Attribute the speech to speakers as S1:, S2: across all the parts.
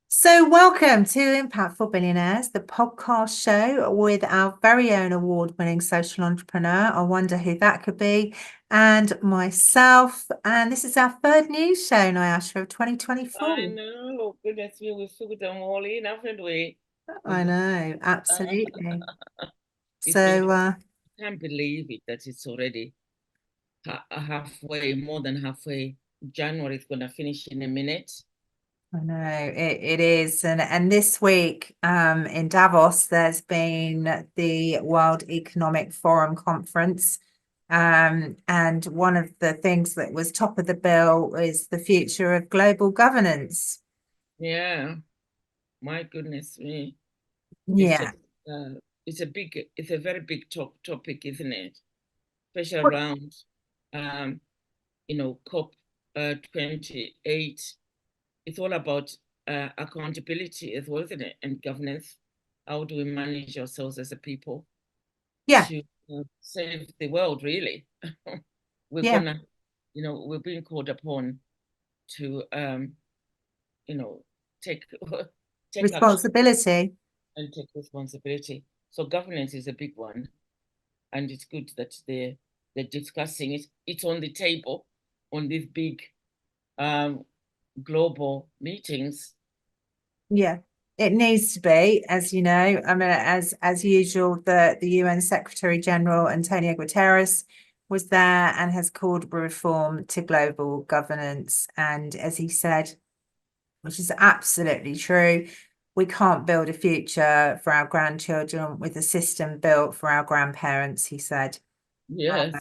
S1: So, welcome to Impactful Billionaires, the podcast show with our very own award-winning social entrepreneur. I wonder who that could be, and myself. And this is our third news show, Nyasha, of
S2: I
S1: 2024.
S2: know. Goodness me, we figured them all in, haven't we?
S1: I know,
S2: Uh,
S1: absolutely.
S2: it's been,
S1: So,
S2: I can't believe it that it's already halfway, more than halfway. January is going to finish in a minute.
S1: I know it is, and this week, in Davos, there's been the World Economic Forum conference. And one of the things that was top of the bill is the future of global governance.
S2: Yeah, my goodness me. It's
S1: Yeah.
S2: just, it's a very big topic, isn't it? Especially
S1: What-
S2: around, um, COP 28. It's all about accountability as well, isn't it? And governance. How do we manage ourselves as a people
S1: Yeah,
S2: to save the world, really? We're
S1: yeah.
S2: gonna, we're being called upon to, you know, take take action
S1: Responsibility.
S2: and take responsibility. So governance is a big one, and it's good that they're discussing it. It's on the table on these big um, global meetings.
S1: Yeah. It needs to be, as you know. I mean, as usual, the UN Secretary General Antonio Guterres was there and has called for reform to global governance. And as he said, which is absolutely true. We can't build a future for our grandchildren with a system built for our grandparents, he said.
S2: Yes,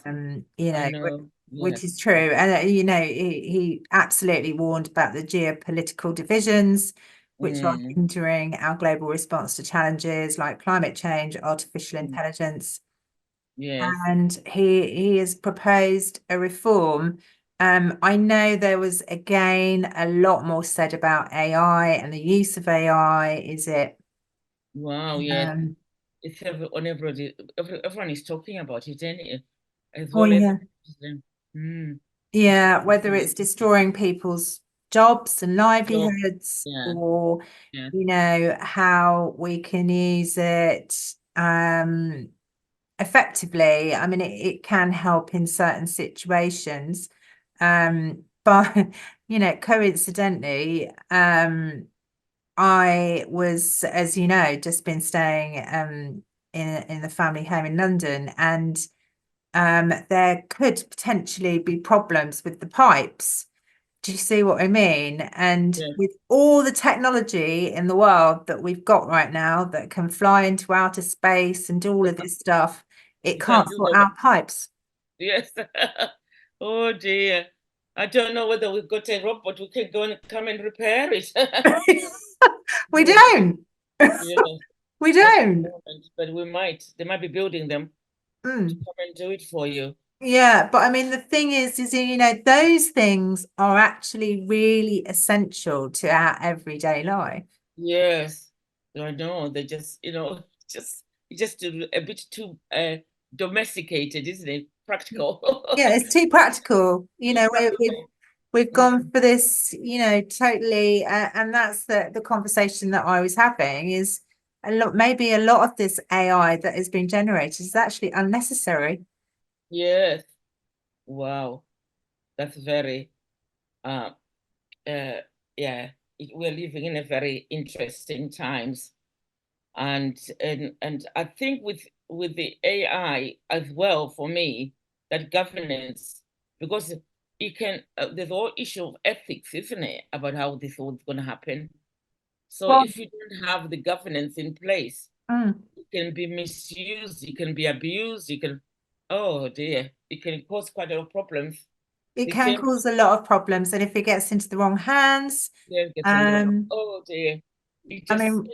S1: You
S2: I
S1: know,
S2: know.
S1: which
S2: Yeah.
S1: is true. And, he absolutely warned about the geopolitical divisions, which are
S2: Mm,
S1: hindering our global response to challenges like climate change, artificial
S2: mm,
S1: intelligence,
S2: yes.
S1: and he has proposed a reform. I know there was again a lot more said about AI and the use of AI. Is it?
S2: Wow, yes.
S1: Um,
S2: Everyone is talking about it, and as
S1: oh
S2: well as
S1: yeah,
S2: mm, it's
S1: yeah. Whether it's destroying people's jobs and
S2: job.
S1: livelihoods,
S2: Yeah,
S1: or
S2: yeah,
S1: how we can use it effectively. I mean, it can help in certain situations. But coincidentally, I was, as you know, just been staying in the family home in London, and there could potentially be problems with the pipes. Do you see what I mean? And
S2: yeah.
S1: with all the technology in the world that we've got right now that can fly into outer space and do all of this stuff, it
S2: You
S1: can't
S2: can do
S1: sort
S2: the
S1: out pipes.
S2: yes. Oh dear. I don't know whether we've got a robot who can go and come and repair it.
S1: We
S2: Oh dear.
S1: don't.
S2: Yeah,
S1: We
S2: not at the
S1: don't.
S2: moment, but we might. They might be building them to
S1: Mm.
S2: come and do it for you.
S1: Yeah, but I mean, the thing is, those things are actually really essential to our everyday life.
S2: Yes, I know. They just, just a bit too domesticated, isn't it? Practical.
S1: Yeah, it's too practical.
S2: Too practical.
S1: We've
S2: Mm.
S1: gone for this, totally, and that's the conversation that I was having is maybe a lot of this AI that has been generated is actually unnecessary.
S2: Yes. Wow. That's very uh uh yeah. We're living in a very interesting times. And I think with the AI as well for me, that governance, because it can there's all issue of ethics, isn't it, about how this all is going to happen. So
S1: Well,
S2: if you don't have the governance in place,
S1: mm,
S2: it can be misused, it can be abused, you can, oh dear, it can cause quite a lot of problems.
S1: it
S2: The
S1: can
S2: same
S1: cause a lot of problems, and if it gets into the wrong hands,
S2: thing gets in the wrong,
S1: um,
S2: oh dear, it
S1: I
S2: just,
S1: mean,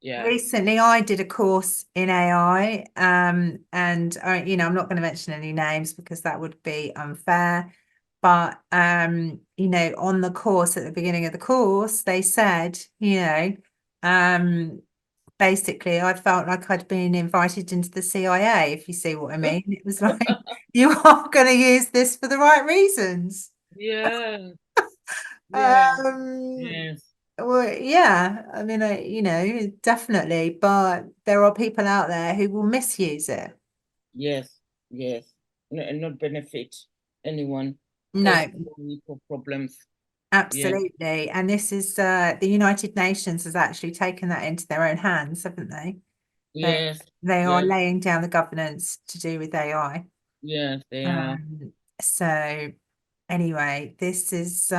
S2: yeah,
S1: recently I did a course in AI, and I'm not going to mention any names because that would be unfair. But on the course at the beginning of the course, they said, um, basically I felt like I'd been invited into the CIA, if you see what I
S2: yeah,
S1: mean. It was like, you are going to use this for the right reasons.
S2: yeah, yeah,
S1: Um,
S2: yes.
S1: Well, yeah, I mean, definitely, but there are people out there who will misuse it.
S2: Yes, yes. No, and not benefit anyone, cause
S1: No,
S2: more people problems. Yeah,
S1: absolutely. And this is the United Nations has actually taken that into their own hands, haven't they? They
S2: yes,
S1: they are
S2: yes,
S1: laying down the governance to do with AI.
S2: yes, they are.
S1: Um, so anyway, this is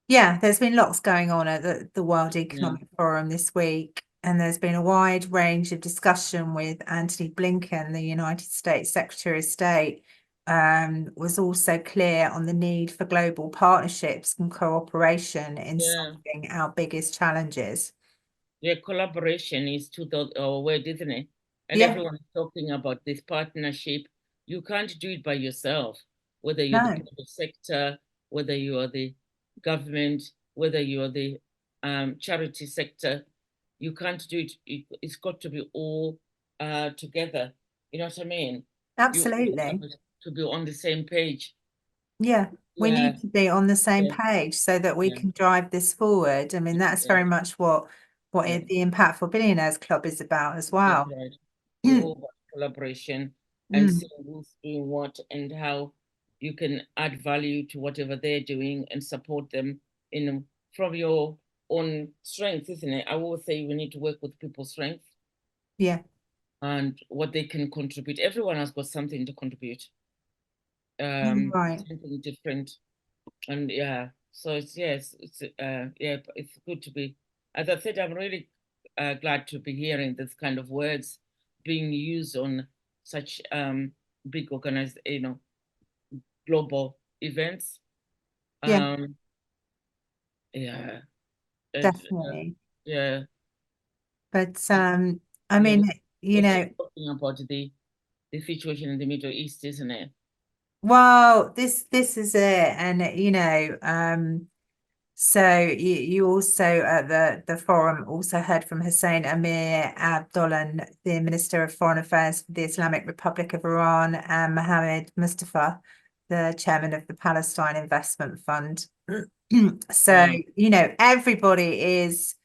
S1: yeah, there's been lots going on at the World
S2: Yeah,
S1: Economic Forum this week, and there's been a wide range of discussion with Anthony Blinken, the United States Secretary of State, was also clear on the need for global partnerships and cooperation in
S2: yeah.
S1: solving our biggest challenges.
S2: Yeah, collaboration is to the our word, isn't it? And
S1: Yeah,
S2: everyone is talking about this partnership. You can't do it by yourself, whether you're the
S1: no,
S2: private sector, whether you are the government, whether you are the charity sector. You can't do it. It's got to be all together. You know what I mean? You all have
S1: absolutely.
S2: to be on the same page.
S1: Yeah, we
S2: Yeah,
S1: need to be on the same
S2: yeah,
S1: page so that we
S2: yeah,
S1: can drive this forward. I mean, that's
S2: yeah,
S1: very much what
S2: yeah.
S1: the Impactful Billionaires Club is about as
S2: That's
S1: well.
S2: right. We're all about collaboration and
S1: Mm,
S2: seeing who's doing what and how you can add value to whatever they're doing and support them in from your own strength, isn't it? I always say we need to work with people's strength
S1: yeah,
S2: and what they can contribute. Everyone has got something to contribute,
S1: you're right.
S2: something different. And yeah, so it's yes, yeah, it's good to be. As I said, I'm really glad to be hearing this kind of words being used on such big organized, global events.
S1: Yeah,
S2: Um, yeah, it,
S1: definitely.
S2: yeah.
S1: But
S2: And,
S1: I
S2: yeah,
S1: mean,
S2: we're still talking about the situation in the Middle East, isn't it?
S1: well, this is it, and so you also at the forum also heard from Hussein Amir Abdullah, the Minister of Foreign Affairs for the Islamic Republic of Iran, and Mohammed Mustafa, the chairman of the Palestine Investment Fund. So,
S2: Wow.
S1: everybody is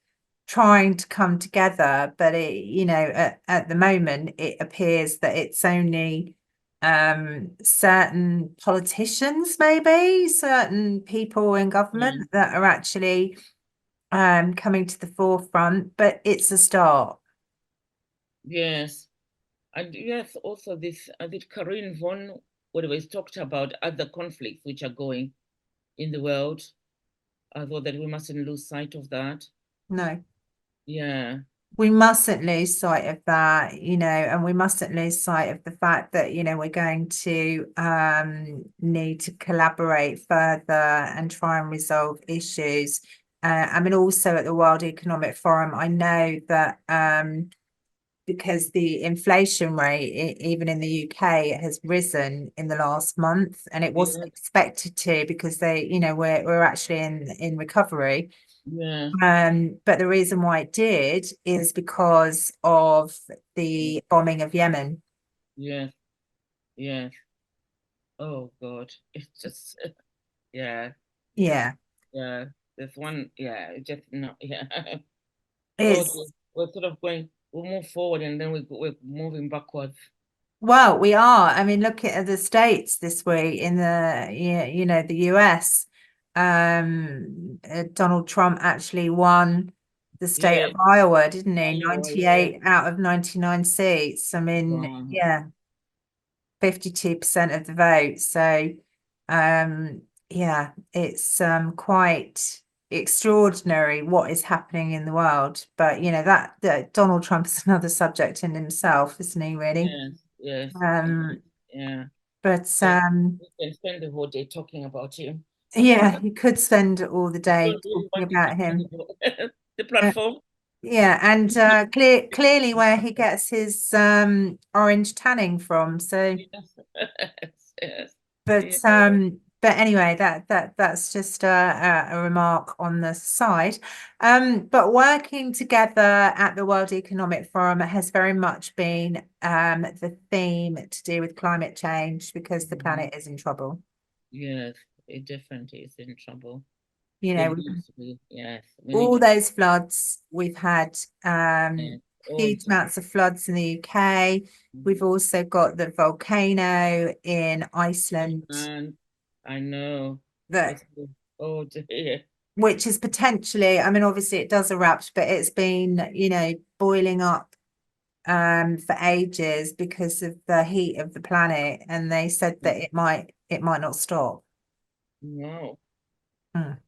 S1: trying to come together, but at the moment it appears that it's only certain politicians, maybe certain people in government
S2: Yeah.
S1: that are actually coming to the forefront, but it's a start.
S2: Yes. And yes, also this, did Corinne Von, whatever, is talked about other conflicts which are going in the world. I thought that we mustn't lose sight of that.
S1: No,
S2: Yeah,
S1: we mustn't lose sight of that, and we mustn't lose sight of the fact that, we're going to need to collaborate further and try and resolve issues. I mean, also at the World Economic Forum, I know that because the inflation rate, even in the UK, has risen in the last month, and it wasn't
S2: yeah,
S1: expected to because we're actually in recovery.
S2: yeah,
S1: But the reason why it did is because of the bombing of Yemen.
S2: yeah, yeah. Oh God, it's just yeah,
S1: Yeah,
S2: yeah. There's one, yeah, it just no, yeah. God,
S1: it's
S2: we're sort of going, we'll move forward and then we're moving backwards.
S1: well, we are. I mean, look at the States this week in the US. Donald Trump actually won the state
S2: Yeah,
S1: of Iowa, didn't he?
S2: Iowa, yeah.
S1: 98 out of 99 seats. I mean,
S2: Wow.
S1: yeah, 52% of the vote. So, yeah, it's quite extraordinary what is happening in the world. But that Donald Trump is another subject in himself, isn't he, really?
S2: Yes, yes,
S1: Um,
S2: yeah.
S1: but
S2: Yes, we can spend the whole day talking about you.
S1: yeah, you could spend all the day
S2: Don't really
S1: talking
S2: want to
S1: about
S2: keep
S1: him.
S2: the
S1: Uh,
S2: platform.
S1: yeah, and clearly where he gets his orange tanning from. So
S2: Yes, yes,
S1: but
S2: yeah,
S1: anyway, that's just a remark on the side. But working together at the World Economic Forum has very much been the theme to do with climate change because the
S2: mhm,
S1: planet is in trouble.
S2: yes, it definitely is in trouble.
S1: You
S2: There
S1: know,
S2: needs to be, yes. We need
S1: all
S2: to,
S1: those floods. We've had
S2: yes. Oh,
S1: huge amounts of floods in the UK. We've also got the volcano in Iceland
S2: and I know.
S1: that
S2: It's, oh dear.
S1: which is potentially, I mean, obviously it does erupt, but it's been, boiling up for ages because of the heat of the planet. And they said that it might not stop.
S2: Wow.
S1: Mm.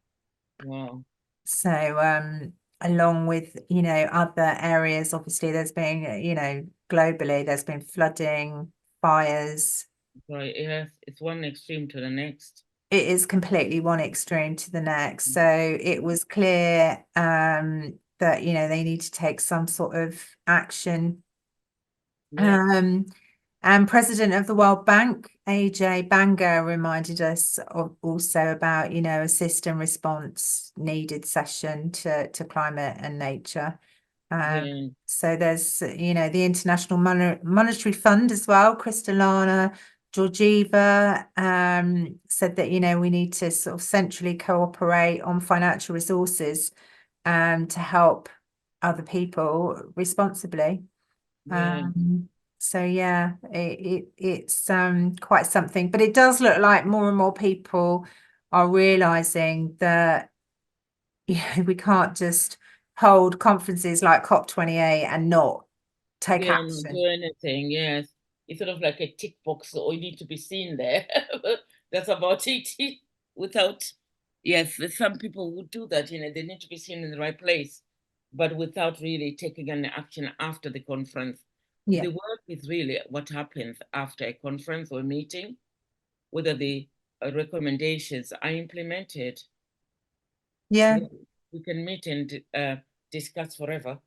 S2: Wow.
S1: So, along with, other areas, obviously there's been, globally, there's been flooding, fires.
S2: Right. Yes. It's one extreme to the next.
S1: It is completely one extreme to the next. So it was clear, that, they need to take some sort of action.
S2: Yeah.
S1: And President of the World Bank, AJ Banga, reminded us also about, a system response needed session to climate and nature.
S2: Yeah.
S1: So there's, the International Monetary Fund as well. Kristalina Georgieva said that, we need to sort of centrally cooperate on financial resources to help other people responsibly.
S2: Yeah.
S1: So yeah, it's quite something, but it does look like more and more people are realizing that we can't just hold conferences like COP28 and not take
S2: Yeah, not
S1: action.
S2: do anything. Yes. It's sort of like a tick box, or you need to be seen there. That's about it. Without, yes, there's some people who do that, they need to be seen in the right place, but without really taking any action after the conference.
S1: Yeah,
S2: The work is really what happens after a conference or a meeting, whether the recommendations are implemented.
S1: yeah,
S2: Yeah, we can meet and discuss forever.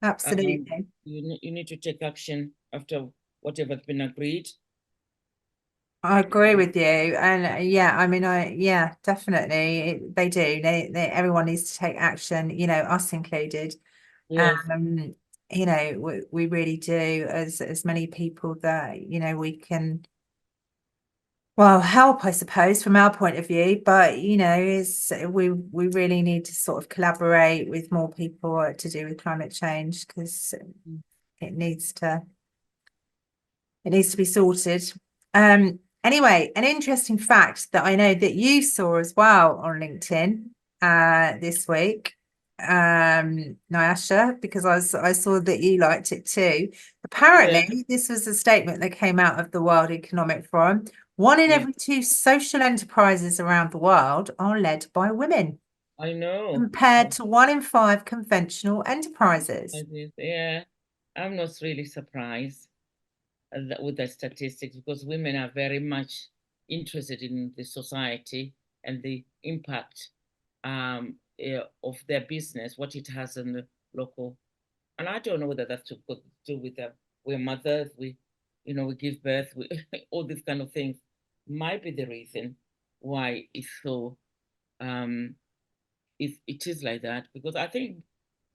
S1: absolutely.
S2: You need to take action after whatever's been agreed.
S1: I agree with you. And yeah, I mean, yeah, definitely they do. Everyone needs to take action, us included.
S2: Yes,
S1: Um, we really do as many people that, we can, well, help, I suppose, from our point of view, but is we really need to sort of collaborate with more people to do with climate change because it needs to it needs to be sorted. Anyway, an interesting fact that I know that you saw as well on LinkedIn this week, Nyasha, because I saw that you liked it too.
S2: yeah,
S1: Apparently, this was a statement that came out of the World Economic Forum. One in
S2: yeah.
S1: every two social enterprises around the world are led by women,
S2: I know.
S1: compared to one in five conventional enterprises.
S2: Yeah, I'm not really surprised with the statistics, because women are very much interested in the society and the impact of their business, what it has in the local. And I don't know whether that's to do with that. We're mothers, we give birth, all these kind of things might be the reason why it's so um it is like that, because I think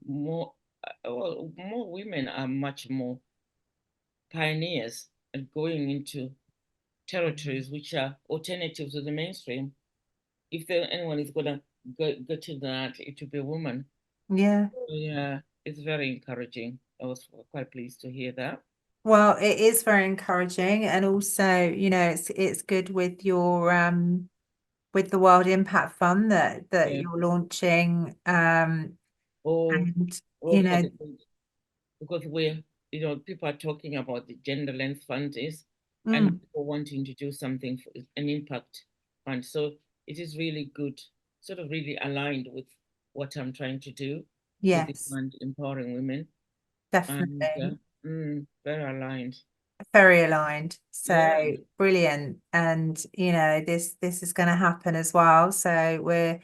S2: more more women are much more pioneers and going into territories which are alternatives to the mainstream. If anyone is gonna go to that, it would be a woman.
S1: Yeah.
S2: So, yeah, it's very encouraging. I was quite pleased to hear that.
S1: Well, it is very encouraging, and also, it's good with your with the World Impact Fund that
S2: Yeah.
S1: you're launching,
S2: Oh,
S1: and
S2: oh, for the because people are talking about the gender lens fund is, and
S1: mm,
S2: people wanting to do something for an impact fund. So it is really good, sort of really aligned with what I'm trying to do with the
S1: yes,
S2: fund empowering women, and
S1: definitely
S2: very aligned.
S1: very aligned.
S2: Yeah,
S1: So brilliant, and this is going to happen as well. So we're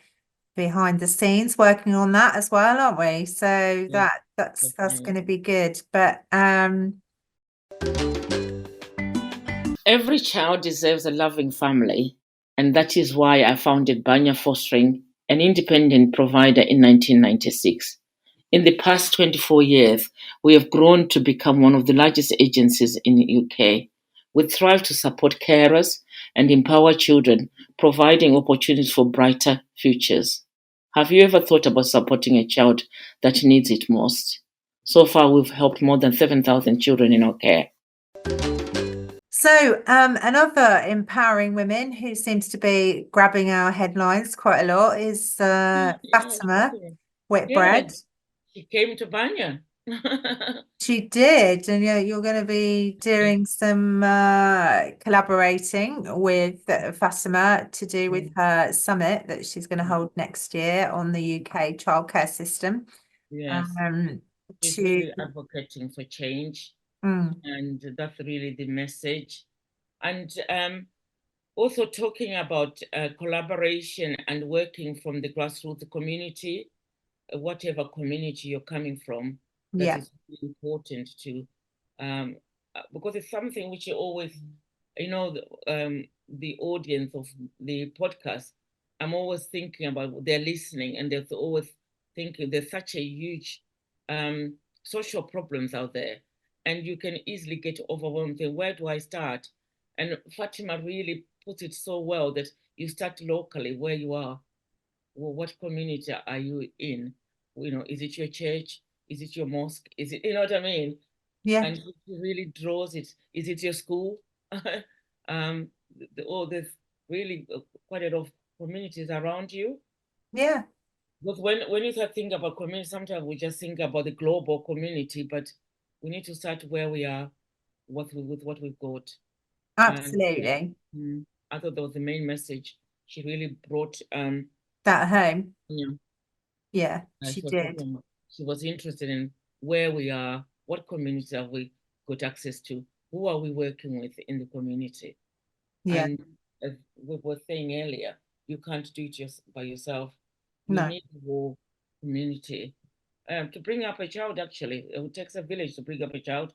S1: behind the scenes working on that as well, aren't we? So
S2: yes,
S1: that's
S2: definitely.
S1: going to be good. But
S2: Every child deserves a loving family, and that is why I founded Banya Fostering, an independent provider in 1996. In the past 24 years, we have grown to become one of the largest agencies in the UK. We thrive to support carers and empower children, providing opportunities for brighter futures. Have you ever thought about supporting a child that needs it most? So far, we've helped more than 7,000 children in our care.
S1: So, another empowering women who seems to be grabbing our headlines quite a lot is Fatima
S2: Yeah,
S1: Whitbread.
S2: she came to Banya.
S1: She did, and you're going to be doing some collaborating with Fatima to do with her summit that she's going to hold next year on the UK childcare system.
S2: Yes, she's
S1: To
S2: really advocating for change,
S1: mm,
S2: and that's really the message. And also talking about collaboration and working from the grassroots community, whatever community you're coming from, that
S1: yeah,
S2: is really important to, because it's something which you always, the audience of the podcast, I'm always thinking about, they're listening and they're always thinking there's such a huge social problems out there, and you can easily get overwhelmed. Think, where do I start? And Fatima really put it so well that you start locally where you are. Well, what community are you in? Is it your church? Is it your mosque? Is it, you know what I mean?
S1: yeah,
S2: And it really draws it. Is it your school? There's really quite a lot of communities around you.
S1: yeah,
S2: Because when you start thinking about community, sometimes we just think about the global community, but we need to start where we are, with what we've got. And
S1: absolutely.
S2: I thought that was the main message. She really brought
S1: That home,
S2: yeah.
S1: yeah, she
S2: She was
S1: did.
S2: talking about, she was interested in where we are, what community have we got access to, who are we working with in the community.
S1: Yeah,
S2: And as we were saying earlier, you can't do it just by yourself. You
S1: no,
S2: need the whole community to bring up a child. Actually, it takes a village to bring up a child.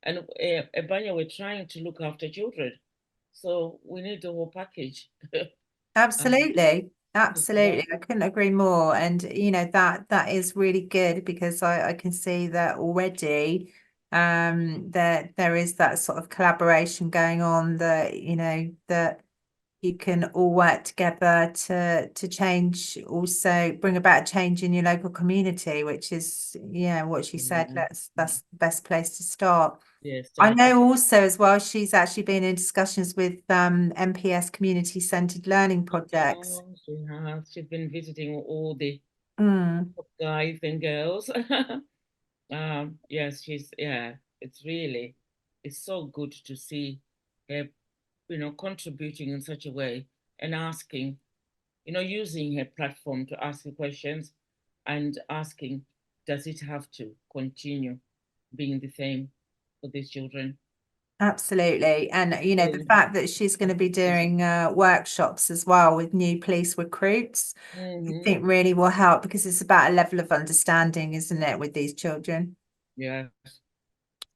S2: And Ebanya, we're trying to look after children, so we need the whole package. um,
S1: absolutely.
S2: yeah,
S1: Absolutely. I couldn't agree more. And that is really good because I can see that already there is that sort of collaboration going on that, that you can all work together to change, also bring about change in your local community, which is, yeah, what she said.
S2: yeah,
S1: That's the best place to start.
S2: yeah.
S1: I
S2: Start.
S1: know also as well, she's actually been in discussions with MPS community centered learning projects.
S2: Oh, she has. She's been visiting all the
S1: Mm,
S2: guys and girls. Yes, yeah, it's so good to see her, contributing in such a way and asking, using her platform to ask the questions and asking, does it have to continue being the same for these children?
S1: absolutely. And the fact that she's going to be doing workshops as well with new police recruits, I
S2: Mm-hmm.
S1: think really will help because it's about a level of understanding, isn't it, with these children?
S2: Yeah.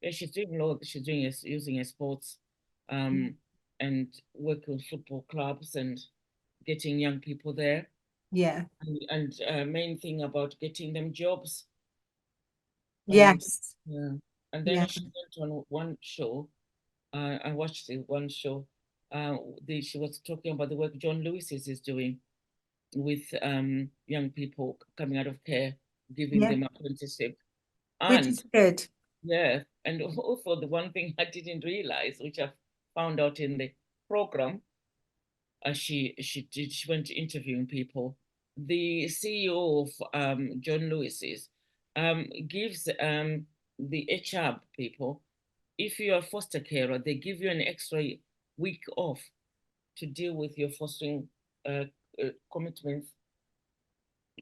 S2: Yeah, she's doing a lot. She's doing is using her sports, um, and working with football clubs and getting young people there.
S1: Yeah.
S2: And main thing about getting them jobs. And
S1: Yes.
S2: yeah, and then
S1: Yeah.
S2: she went on one show. I watched the one show. She was talking about the work John Lewis is doing with young people coming out of care, giving
S1: Yeah.
S2: them apprenticeship.
S1: Which
S2: And
S1: is good.
S2: yeah, and also the one thing I didn't realize, which I found out in the program, she went interviewing people. The CEO of John Lewis's gives the HR people, if you're a foster carer, they give you an extra week off to deal with your fostering uh, commitments.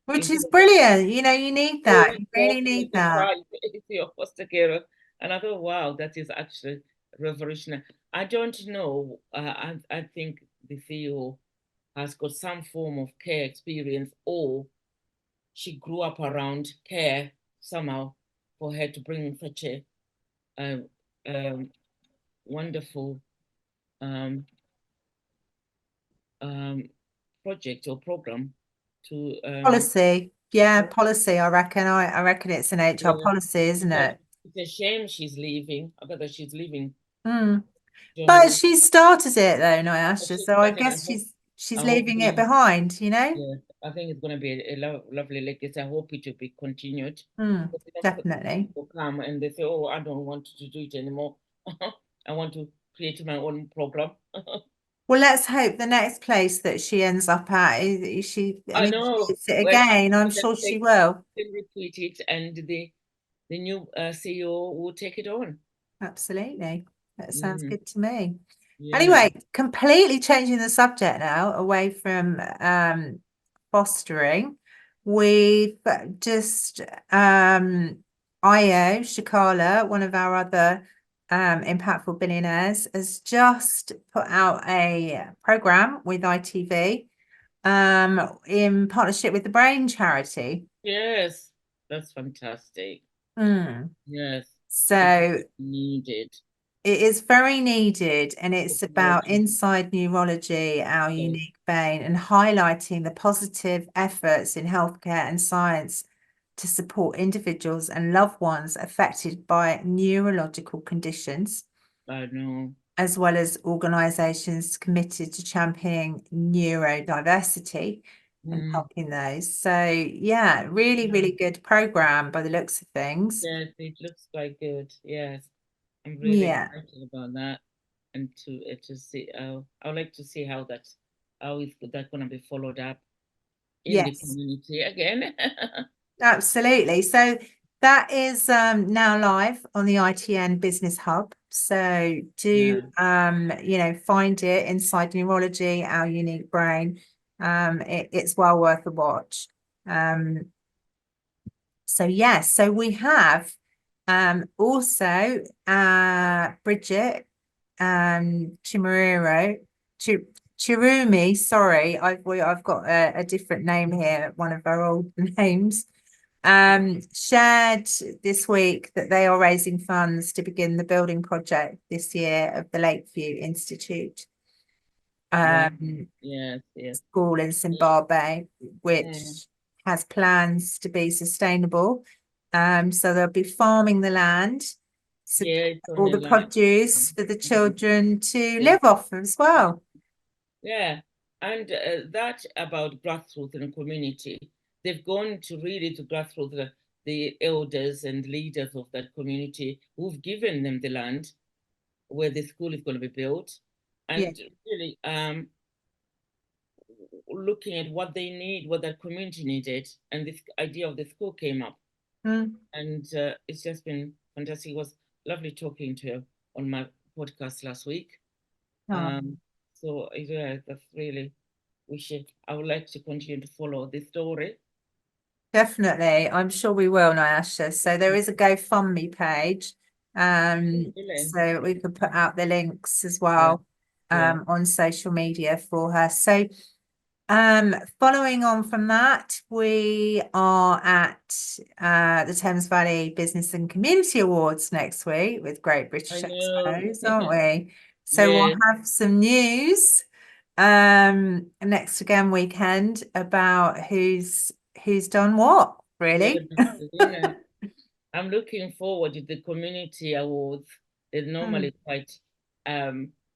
S1: Which
S2: Instead
S1: is
S2: of
S1: brilliant. You need that.
S2: 4 weeks
S1: You
S2: off
S1: really
S2: with
S1: need
S2: the
S1: that.
S2: child if you're a foster carer. And I thought, wow, that is actually revolutionary. I don't know. I think the CEO has got some form of care experience, or she grew up around care somehow for her to bring such a um, um, wonderful um, um, project or program to
S1: Policy. Yeah, policy, I reckon. I reckon it's an HR
S2: yeah.
S1: policy, isn't
S2: But
S1: it?
S2: it's a shame she's leaving. I bet that she's leaving
S1: Mm.
S2: John
S1: But
S2: Lewis.
S1: she started it though,
S2: But
S1: Nyasha.
S2: she
S1: So I
S2: started, and
S1: guess she's
S2: I hope
S1: leaving it
S2: the
S1: behind,
S2: yeah, I think it's going to be a lovely legacy. I hope it will be continued. But
S1: Definitely.
S2: people come and they say, "Oh, I don't want to do it anymore. I want to create my own program."
S1: Well, let's hope the next place that she ends up at is she
S2: I know.
S1: initiates it
S2: Well,
S1: again. I'm
S2: that
S1: sure she
S2: they
S1: will.
S2: can repeat it, and the new CEO will take it on.
S1: Absolutely. That sounds
S2: Mm,
S1: good to me.
S2: yeah.
S1: Anyway, completely changing the subject now away from fostering. We've just Io Shikala, one of our other impactful billionaires, has just put out a program with ITV in partnership with the Brain Charity.
S2: Yes. That's fantastic.
S1: Mm.
S2: Yes. It's
S1: So
S2: needed
S1: it is very needed, and
S2: for
S1: it's about
S2: promoting.
S1: inside neurology, our
S2: Yes,
S1: unique vein, and highlighting the positive efforts in healthcare and science to support individuals and loved ones affected by neurological conditions,
S2: I know.
S1: as well as organisations committed to championing neurodiversity and
S2: Mm,
S1: helping those. So, yeah, really,
S2: yeah.
S1: really good program by the looks of things.
S2: Yes, it looks quite good. Yes. I'm really
S1: Yeah.
S2: excited about that, and to see. I would like to see how is that going to be followed up in the
S1: Yes.
S2: community again.
S1: Absolutely. So that is now live on the ITN Business Hub. So do
S2: Yeah,
S1: find it inside neurology, our unique brain. It's well worth a watch. Um, so yes, so we have also Bridget Chimuriro, Chirumi, sorry, I've got a different name here, one of our old names, shared this week that they are raising funds to begin the building project this year of the Lakeview Institute
S2: wow.
S1: um,
S2: Yes, yes.
S1: school in Zimbabwe,
S2: Mm.
S1: which has plans to be sustainable. So they'll be farming the land, so
S2: Yeah, it's on
S1: all
S2: the
S1: the
S2: line.
S1: produce for the
S2: Mhm.
S1: children to
S2: Yeah,
S1: live off as well.
S2: yeah. And that about grassroots and community, they've gone to really to grassroots, the elders and leaders of that community who've given them the land where the school is going to be built,
S1: Yeah.
S2: and really looking at what they need, what that community needed, and this idea of the school came up,
S1: Mm.
S2: and it's just been fantastic. It was lovely talking to her on my podcast last week.
S1: Oh,
S2: Um, so yeah, that's really I would like to continue to follow the story.
S1: definitely. I'm sure we will, Nyasha. So there is a GoFundMe page.
S2: Really?
S1: So we could put out the links as
S2: Yeah,
S1: well
S2: yeah,
S1: on social media for her. So following on from that, we are at the Thames Valley Business and Community Awards next week with Great
S2: I
S1: British
S2: know.
S1: Expos, aren't we? So we'll
S2: Yeah,
S1: have some news next again weekend about who's done what,
S2: yeah,
S1: really.
S2: yeah. I'm looking forward to the community awards. There's
S1: Mm.
S2: normally quite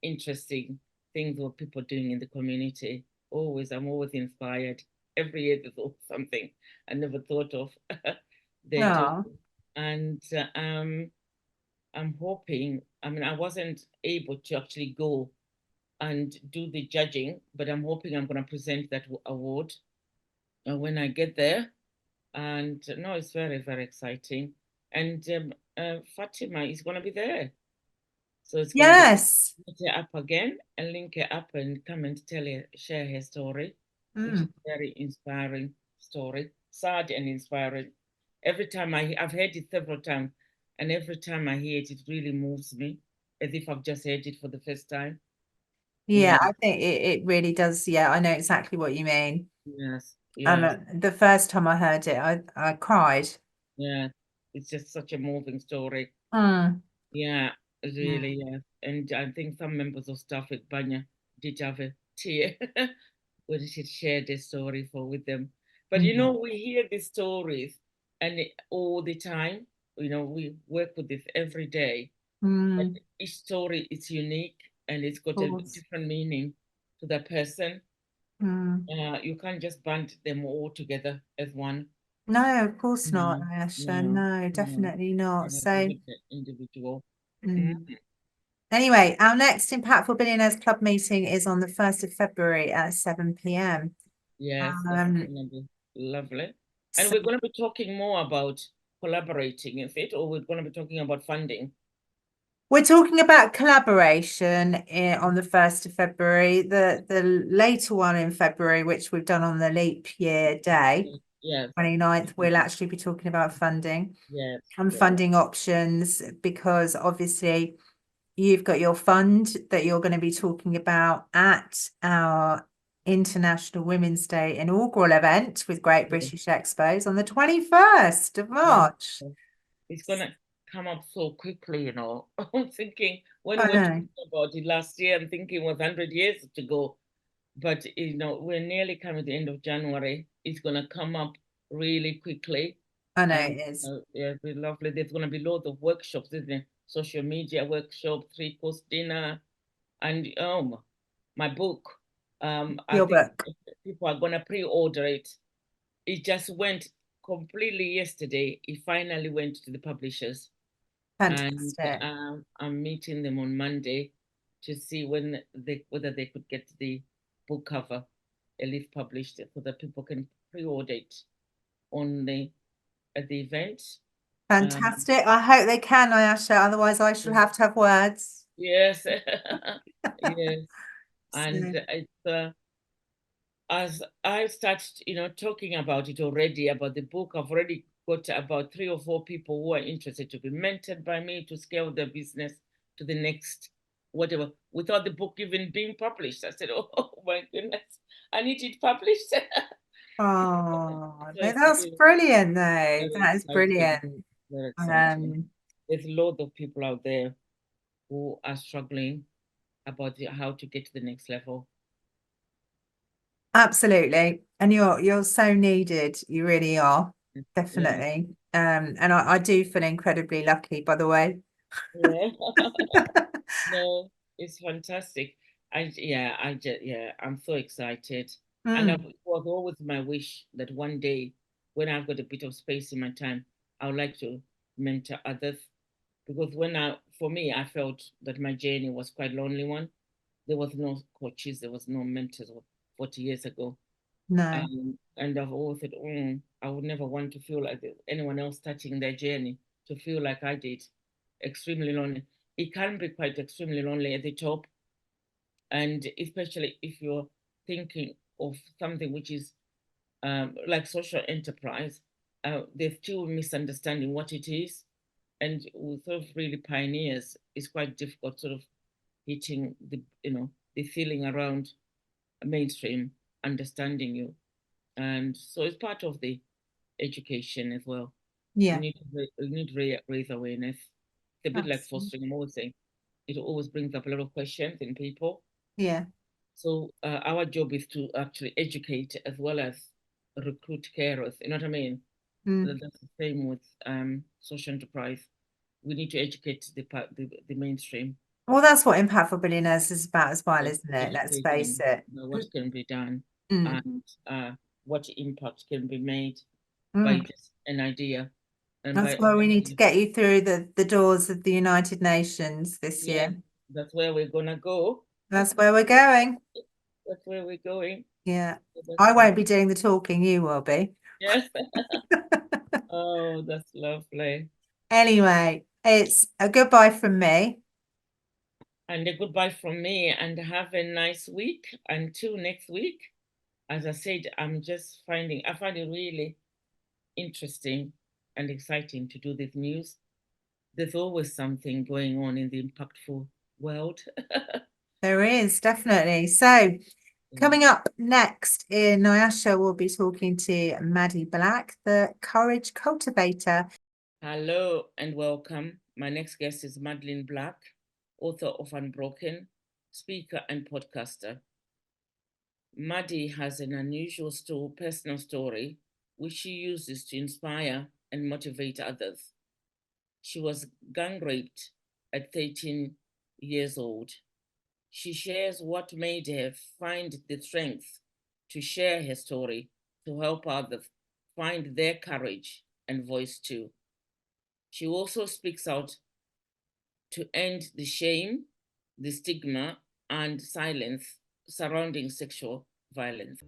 S2: interesting things what people are doing in the community. I'm always inspired. Every year there's always something I never thought of they do.
S1: Oh,
S2: And I'm hoping, I mean, I wasn't able to actually go and do the judging, but I'm hoping I'm going to present that award when I get there. And no, it's very, very exciting. And Fatima is going to be there. So it's going to be
S1: yes.
S2: meet her up again and link her up and come and share her story, which is
S1: Mm.
S2: very inspiring story, sad and inspiring. Every time I've heard it several times, and every time I hear it, it really moves me as if I've just heard it for the first time.
S1: Yeah,
S2: Yeah,
S1: I think it really does. Yeah, I know exactly what you mean.
S2: yes, yes.
S1: The first time I heard it, I cried.
S2: Yeah, it's just such a moving story.
S1: Mm.
S2: Yeah,
S1: Mm.
S2: really, yeah. And I think some members of staff at Banya did have a tear when she shared the story with them. But
S1: Yeah.
S2: we hear these stories and all the time. We work with this every day. And
S1: Mm.
S2: each story is unique and it's got
S1: Of
S2: a
S1: course.
S2: different meaning to that person.
S1: Mm.
S2: You can't just band them all together as one.
S1: No, of course not,
S2: No,
S1: Ayesha.
S2: no,
S1: No,
S2: no.
S1: definitely not.
S2: And
S1: So,
S2: with the individual. Mm,
S1: mm. Anyway, our next Impactful Billionaires Club meeting is on the 1st of February at 7 p.m.
S2: yes, that's
S1: Um,
S2: gonna be lovely. And
S1: so
S2: we're gonna be talking more about collaborating, is it? Or we're gonna be talking about funding.
S1: we're talking about collaboration on the 1st of February. The later one in February, which we've done on the leap year day,
S2: Yes,
S1: 29th, we'll actually be talking about funding
S2: yes,
S1: and
S2: yes,
S1: funding options, because obviously you've got your fund that you're going to be talking about at our International Women's Day inaugural event with Great
S2: yes,
S1: British Expos on the 21st of
S2: yes.
S1: March.
S2: It's gonna come up so quickly, you know. I'm thinking when we
S1: I
S2: were
S1: know,
S2: talking about it last year, I'm thinking it was 100 years to go. But you know, we're nearly coming to the end of January. It's gonna come up really quickly.
S1: I know
S2: And
S1: it is.
S2: yeah, it'll be lovely. There's gonna be loads of workshops, isn't it? Social media workshop, three-course dinner, and my book. I
S1: Your
S2: think
S1: book.
S2: people are gonna pre-order it. It just went completely yesterday. It finally went to the publishers, and
S1: Fantastic.
S2: I'm meeting them on Monday to see whether they could get the book cover at least published so that people can pre-order it on the at the event. Um,
S1: Fantastic. I hope they can, Ayasha. Otherwise, I shall have to have words.
S2: yes, yes, and
S1: So,
S2: it's as I started, talking about it already about the book. I've already got about 3 or 4 people who are interested to be mentored by me to scale their business to the next whatever without the book even being published. I said, "Oh my goodness, I need it published." So
S1: oh, no,
S2: it's
S1: that's
S2: really
S1: brilliant, though.
S2: very
S1: That is
S2: exciting.
S1: brilliant.
S2: Very exciting.
S1: Um,
S2: There's a lot of people out there who are struggling about how to get to the next level.
S1: Absolutely. And you're so needed. You really are.
S2: Yeah,
S1: Definitely. And I do feel incredibly lucky, by the way.
S2: yeah. No, it's fantastic. I'm so excited. And
S1: Mm,
S2: it was always my wish that one day, when I've got a bit of space in my time, I would like to mentor others. Because for me, I felt that my journey was quite a lonely one. There was no coaches, there was no mentors 40 years ago.
S1: no,
S2: And I've always said, I would never want to feel like anyone else touching their journey, to feel like I did. Extremely lonely. It can be quite extremely lonely at the top, and especially if you're thinking of something which is like social enterprise, there's still misunderstanding what it is, and with sort of really pioneers, it's quite difficult sort of hitting the feeling around mainstream understanding you, and so it's part of the education as well. We
S1: yeah,
S2: need to raise awareness. It's a bit like
S1: absolutely.
S2: fostering. I'm always saying it always brings up a lot of questions in people.
S1: Yeah.
S2: So our job is to actually educate as well as recruit carers. You know what I mean?
S1: Mm.
S2: That's the same with social enterprise. We need to educate the mainstream.
S1: Well, that's what Impactful Billionaires is about as well,
S2: Yes,
S1: isn't it? Let's face
S2: educating
S1: it.
S2: about what can be done
S1: Mm,
S2: and what impact can be made by
S1: mm.
S2: just an idea. And
S1: That's
S2: by
S1: why we need to get you through the doors of the United Nations this
S2: yeah,
S1: year.
S2: that's where we're gonna go.
S1: That's where we're going.
S2: That's where we're going.
S1: Yeah.
S2: So that's
S1: I won't be doing the talking, you will be.
S2: yes. Oh, that's lovely.
S1: Anyway, it's a goodbye from me.
S2: And a goodbye from me, and have a nice week until next week. As I said, I find it really interesting and exciting to do this news. There's always something going on in the impactful world.
S1: There is definitely. So,
S2: Yeah.
S1: coming up next in Nyasha, we'll be talking to Maddie Black, the Courage Cultivator.
S2: Hello and welcome. My next guest is Madeleine Black, author of Unbroken, speaker and podcaster. Maddie has an unusual personal story which she uses to inspire and motivate others. She was gang raped at 13 years old. She shares what made her find the strength to share her story, to help others find their courage and voice too. She also speaks out to end the shame, the stigma, and silence surrounding sexual violence.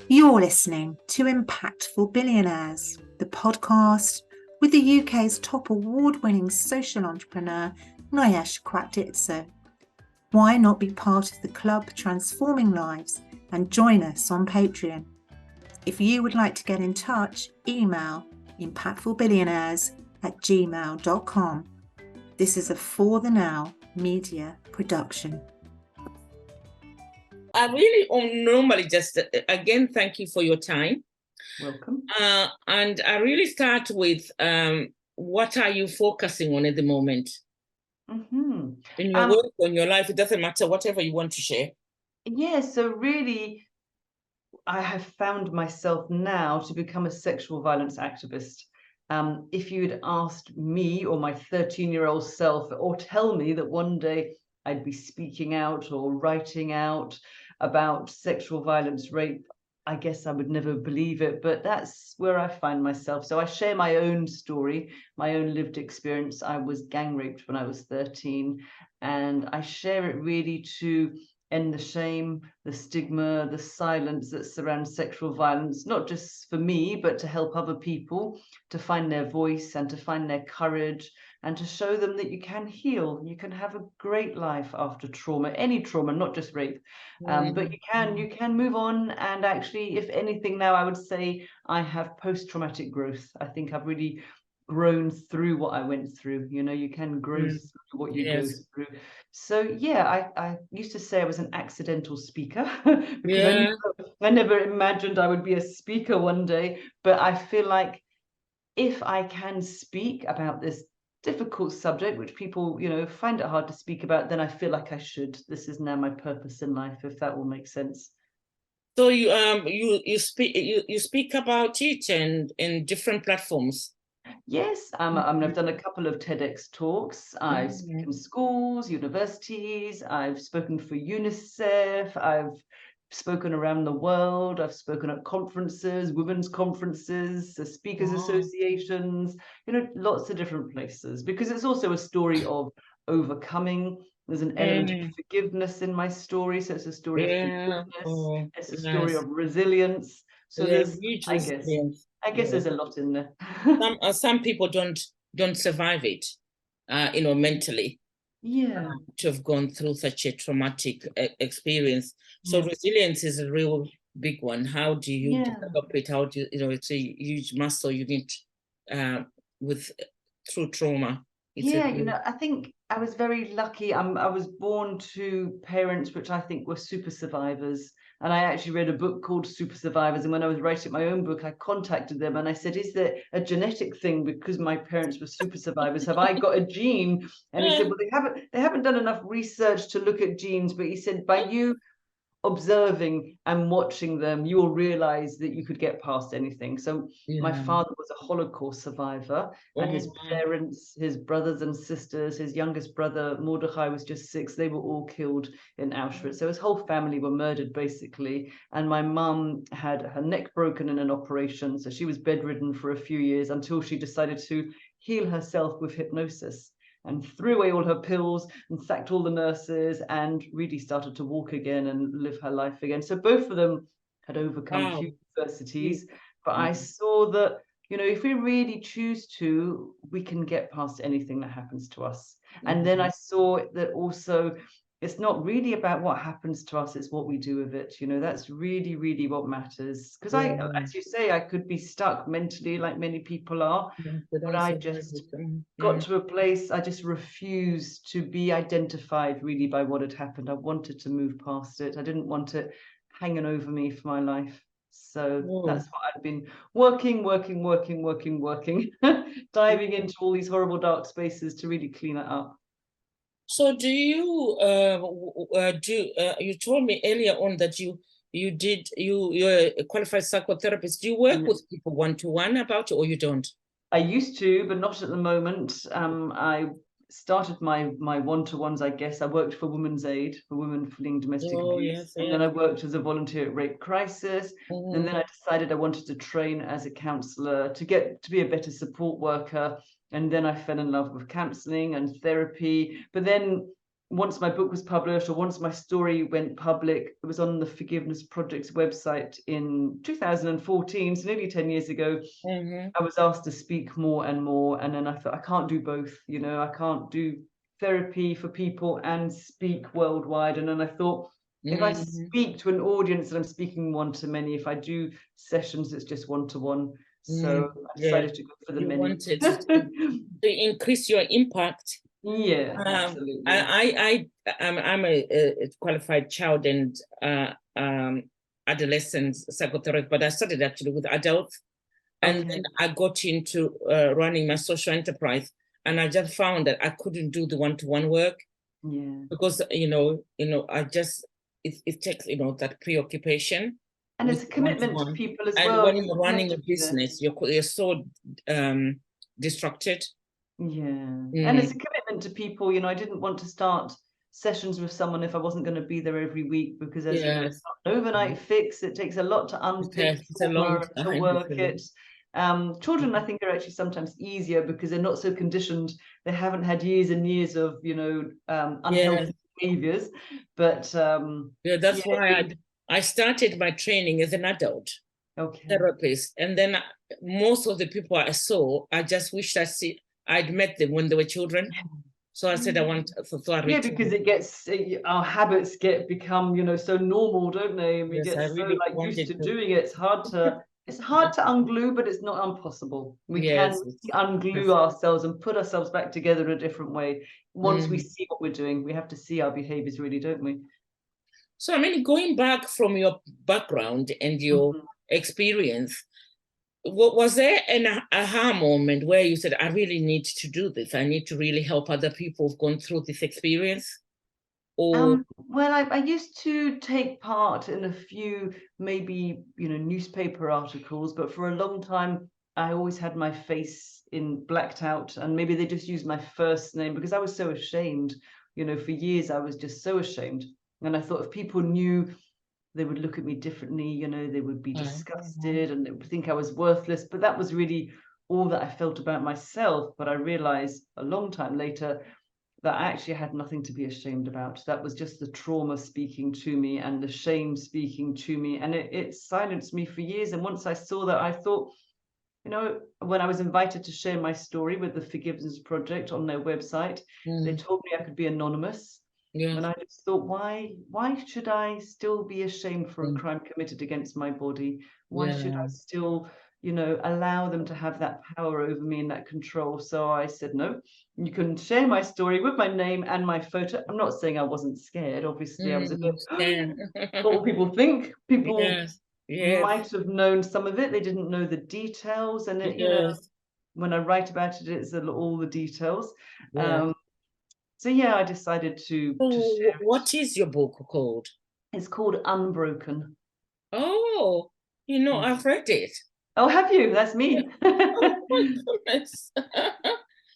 S1: You're listening to Impactful Billionaires, the podcast with the UK's top award-winning social entrepreneur, Nayesh Kwatditsa. Why not be part of the club transforming lives and join us on Patreon? If you would like to get in touch, email impactfulbillionaires@gmail.com. This is a For the Now media production.
S2: I really normally just, again, thank you for your time.
S3: Welcome.
S2: And I really start with, what are you focusing on at the moment?
S3: Mm-hmm.
S2: In your work, on your life, it doesn't matter, whatever you want to share.
S3: Yeah, so really, I have found myself now to become a sexual violence activist. If you had asked me or my 13-year-old self, or tell me that one day I'd be speaking out or writing out about sexual violence, rape, I guess I would never believe it, but that's where I find myself. So I share my own story, my own lived experience. I was gang raped when I was 13, and I share it really to end the shame, the stigma, the silence that surrounds sexual violence, not just for me, but to help other people to find their voice and to find their courage and to show them that you can heal. You can have a great life after trauma, any trauma, not just rape. But you can move on. And actually, if anything, now I would say I have post-traumatic growth. I think I've really grown through what I went through. You know, you can grow through what you go through. So yeah, I used to say I was an accidental speaker because I never imagined I would be a speaker one day. But I feel like if I can speak about this difficult subject, which people, you know, find it hard to speak about, then I feel like I should. This is now my purpose in life, if that will make sense.
S2: So you speak about it and in different platforms.
S3: Yes, I mean, I've done a couple of TEDx talks. I speak in schools, universities. I've spoken for UNICEF. I've spoken around the world. I've spoken at conferences, women's conferences, speakers associations, you know, lots of different places, because it's also a story of overcoming. There's an element of forgiveness in my story. So it's a story of forgiveness. It's a story of resilience. So there's, I guess there's a lot in there.
S2: Some people don't survive it, you know, mentally. To have gone through such a traumatic experience. So resilience is a real big one. How do you develop it? How do you know, it's a huge muscle you need through trauma.
S3: You know, I think I was very lucky. I was born to parents which I think were super survivors. And I actually read a book called Super Survivors. And when I was writing my own book, I contacted them and I said, is there a genetic thing because my parents were super survivors? Have I got a gene? And he said, well, they haven't done enough research to look at genes. But he said, by you observing and watching them, you will realize that you could get past anything. So my father was a Holocaust survivor, and his parents, his brothers and sisters, his youngest brother Mordechai was just 6. They were all killed in Auschwitz. So his whole family were murdered basically. And my mum had her neck broken in an operation, so she was bedridden for a few years until she decided to heal herself with hypnosis, and threw away all her pills and sacked all the nurses and really started to walk again and live her life again. So both of them had overcome huge adversities. But I saw that, you know, if we really choose to, we can get past anything that happens to us. And then I saw that also, it's not really about what happens to us, it's what we do with it. You know, that's really, really what matters. Because as you say, I could be stuck mentally like many people are, but I just got to a place, I just refused to be identified really by what had happened. I wanted to move past it. I didn't want it hanging over me for my life. So that's what I've been working, diving into all these horrible dark spaces to really clean it up.
S2: So do you you told me earlier on that you're a qualified psychotherapist. Do you work with people one-to-one about it, or you don't?
S3: I used to, but not at the moment. I started my one-to-ones, I guess. I worked for Women's Aid, for women fleeing domestic abuse.
S2: Yes,
S3: and then I worked as a volunteer at Rape Crisis. And then I decided I wanted to train as a counsellor to get to be a better support worker. And then I fell in love with counselling and therapy. But then once my book was published, or once my story went public, it was on the Forgiveness Project's website in 2014, so nearly 10 years ago. I was asked to speak more and more, and then I thought, I can't do both, you know, I can't do therapy for people and speak worldwide. And then I thought, if I speak to an audience that I'm speaking one-to-many, if I do sessions, it's just one-to-one. So I decided to go for the
S2: you
S3: many.
S2: wanted to increase your impact.
S3: Yeah, absolutely.
S2: I'm a qualified child and adolescent psychotherapist, but I started actually with adults, and then I got into running my social enterprise, and I just found that I couldn't do the one-to-one work because I just it takes that preoccupation.
S3: And it's a commitment to people as well.
S2: And when you're running a business, you're so distracted.
S3: Yeah. And it's a commitment to people. You know, I didn't want to start sessions with someone if I wasn't going to be there every week, because as you know, it's not an overnight fix. It takes a lot to unpick trauma, to work it. Children, I think, are actually sometimes easier because they're not so conditioned. They haven't had years and years of, unhealthy behaviors. But
S2: that's why I started my training as an adult therapist. And then most of the people I saw, I just wished I'd met them when they were children. So I said, I want
S3: because it gets, our habits become, so normal, don't they? And we get so used to doing it. It's hard to unglue, but it's not impossible. We can unglue ourselves and put ourselves back together in a different way. Once we see what we're doing, we have to see our behaviors, really, don't we?
S2: So, I mean, going back from your background and your experience, was there an aha moment where you said, I really need to do this? I need to really help other people who've gone through this experience? Or
S3: well, I used to take part in a few, maybe, newspaper articles, but for a long time, I always had my face blacked out, and maybe they just used my first name because I was so ashamed. For years, I was just so ashamed. And I thought if people knew, they would look at me differently, they would be disgusted and they would think I was worthless. But that was really all that I felt about myself. But I realized a long time later that I actually had nothing to be ashamed about. That was just the trauma speaking to me and the shame speaking to me. And it silenced me for years. And once I saw that, I thought, when I was invited to share my story with the Forgiveness Project on their website, they told me I could be anonymous. And I just thought, why should I still be ashamed for a crime committed against my body? Why should I still, allow them to have that power over me and that control? So I said, no, you can share my story with my name and my photo. I'm not saying I wasn't scared. Obviously, I was a bit, what will people think? People might have known some of it. They didn't know the details. And, when I write about it, it's all the details. So I decided to share.
S2: What is your book called?
S3: It's called Unbroken.
S2: Oh, I've read it.
S3: Oh, have you? That's me.
S2: Oh my goodness.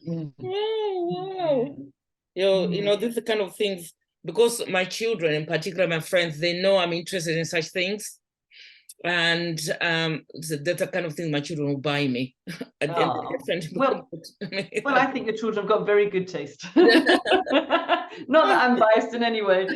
S2: Wow. These are the kind of things, because my children, in particular my friends, they know I'm interested in such things. And that's the kind of thing my children will buy me.
S3: Well, I think your children have got very good taste. Not that I'm biased in any way.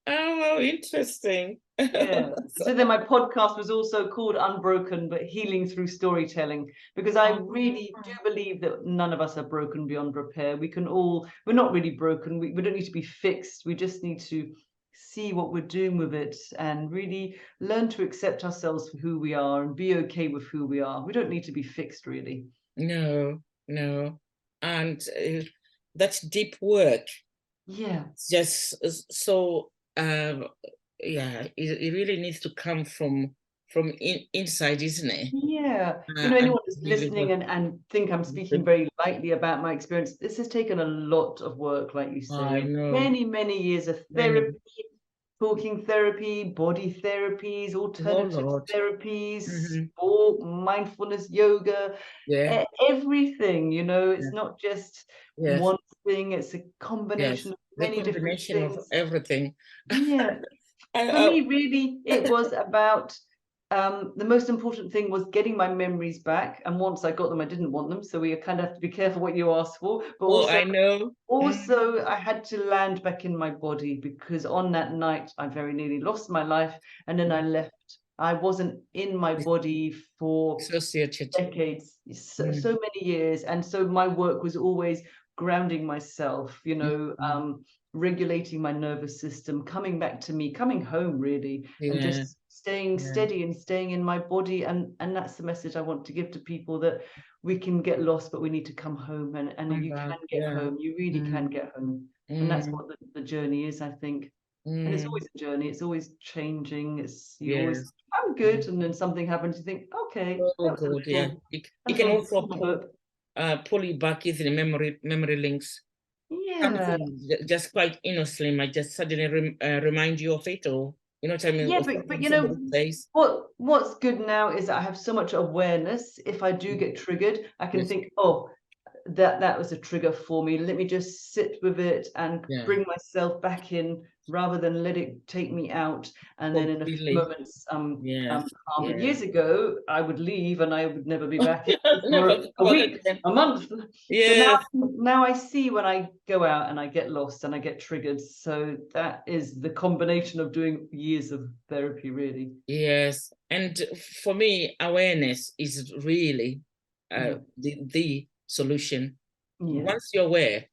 S2: Oh, interesting.
S3: So then my podcast was also called Unbroken, but Healing Through Storytelling, because I really do believe that none of us are broken beyond repair. We're not really broken. We don't need to be fixed. We just need to see what we're doing with it and really learn to accept ourselves for who we are and be okay with who we are. We don't need to be fixed, really.
S2: No. And that's deep work. Just so it really needs to come from inside, isn't it?
S3: Anyone who's listening and think I'm speaking very lightly about my experience, this has taken a lot of work, like you say. Many years of therapy, talking therapy, body therapies, alternative
S2: Lord.
S3: therapies,
S2: Mhm.
S3: sport, mindfulness, yoga,
S2: Yeah.
S3: everything, you know, it's
S2: Yeah.
S3: not just
S2: Yes.
S3: one thing, it's a
S2: Yes.
S3: combination of
S2: The
S3: many different
S2: combination of
S3: things.
S2: everything.
S3: Yeah. For
S2: I,
S3: me, really, it was about the most important thing was getting my memories back. And once I got them, I didn't want them. So we kind of have to be careful what you ask for. But
S2: oh, I know.
S3: also, I had to land back in my body because on that night, I very nearly lost my life. And then I left. I wasn't in my body for
S2: Associated.
S3: decades, so many years. And so my work was always grounding myself, you know, regulating my nervous system, coming back to me, coming home really, and
S2: Yeah.
S3: just staying
S2: Yeah.
S3: steady and staying in my body. And that's the message I want to give to people, that we can get lost, but we need to come home, and
S2: Come
S3: you
S2: back.
S3: can get
S2: Yeah.
S3: home. You really can get home. And that's what the journey is, I think. And it's always a journey. It's always changing. It's you always,
S2: Yes.
S3: I'm good, and then something happens. You think, okay,
S2: Oh,
S3: that was a
S2: good. Yeah.
S3: little,
S2: It can also
S3: blip.
S2: pull you back, isn't it? Memory links.
S3: Yeah,
S2: Something just quite innocently might just suddenly remind you of it, or you know what I mean?
S3: yeah,
S2: Or
S3: but
S2: something
S3: you
S2: somebody
S3: know
S2: says.
S3: what's good now is that I have so much awareness. If I do get triggered, I can
S2: Yes.
S3: think, oh, that was a trigger for me. Let me just sit with it and
S2: Yeah.
S3: bring myself back in, rather than let it take me out. And then in a few
S2: Completely.
S3: moments,
S2: Yes.
S3: calm. But
S2: Yeah.
S3: years ago, I would leave and I would never be back
S2: Never
S3: for a
S2: come back
S3: week,
S2: again.
S3: a month. So
S2: Yes.
S3: now I see when I go out and I get lost and I get triggered. So that is the combination of doing years of therapy, really.
S2: Yes. And for me, awareness is really
S3: Yeah.
S2: the solution.
S3: Yeah.
S2: Once you're aware,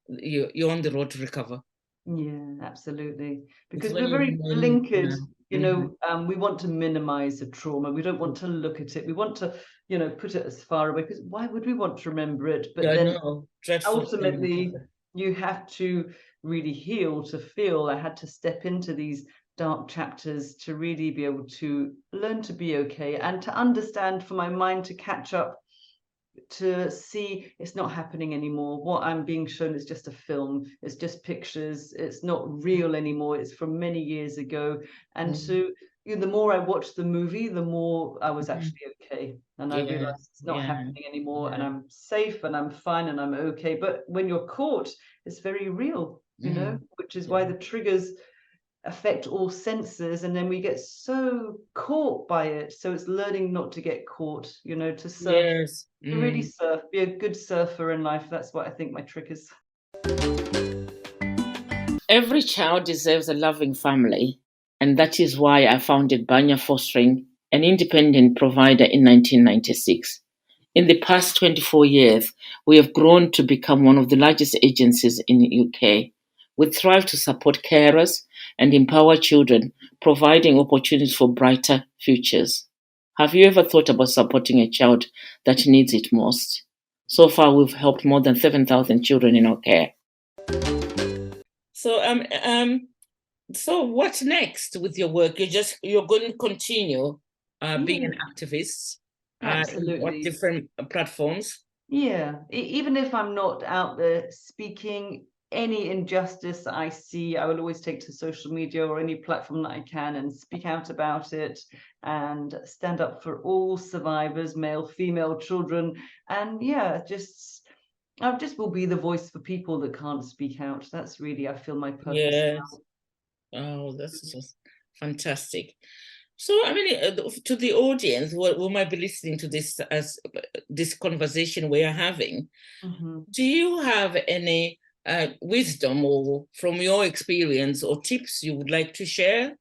S2: you're on the road to recover.
S3: Yeah, absolutely.
S2: It's
S3: Because
S2: when
S3: we're very blinkered, you know,
S2: Mhm.
S3: we want to minimize the trauma. We don't want to look at it. We want to, you know, put it as far away, because why would we want to remember it? But
S2: Yeah, I
S3: then
S2: know. Dreadful thing.
S3: ultimately, you have to really heal to feel. I had to step into these dark chapters to really be able to learn to be okay, and to understand, for my mind to catch up, to see it's not happening anymore. What I'm being shown is just a film. It's just pictures. It's not real anymore. It's from many years ago. And so, you know, the more I watched the movie, the more I was actually okay. And I
S2: Yeah,
S3: realized it's not
S2: yeah,
S3: happening anymore, and
S2: yeah.
S3: I'm safe and I'm fine and I'm okay. But when you're caught, it's very real, you know, which is why the triggers affect all senses, and then we get so caught by it. So it's learning not to get caught, you know, to surf,
S2: Yes.
S3: to really surf, be a good surfer in life. That's what I think my trick is.
S2: Every child deserves a loving family, and that is why I founded Banya Fostering, an independent provider, in 1996. In the past 24 years, we have grown to become one of the largest agencies in the UK. We thrive to support carers and empower children, providing opportunities for brighter futures. Have you ever thought about supporting a child that needs it most? So far, we've helped more than 7,000 children in our care. So what's next with your work? You're going to continue being an activist in what
S3: Absolutely.
S2: different platforms?
S3: Yeah. Even if I'm not out there speaking, any injustice I see, I will always take to social media or any platform that I can and speak out about it, and stand up for all survivors, male, female, children. And yeah, I just will be the voice for people that can't speak out. That's really, I feel, my purpose
S2: Yes. Oh, that's just fantastic. So, I mean, to the audience who might be listening to this as this conversation we are having,
S3: now.
S2: do you have any wisdom or from your experience or tips you would like to share?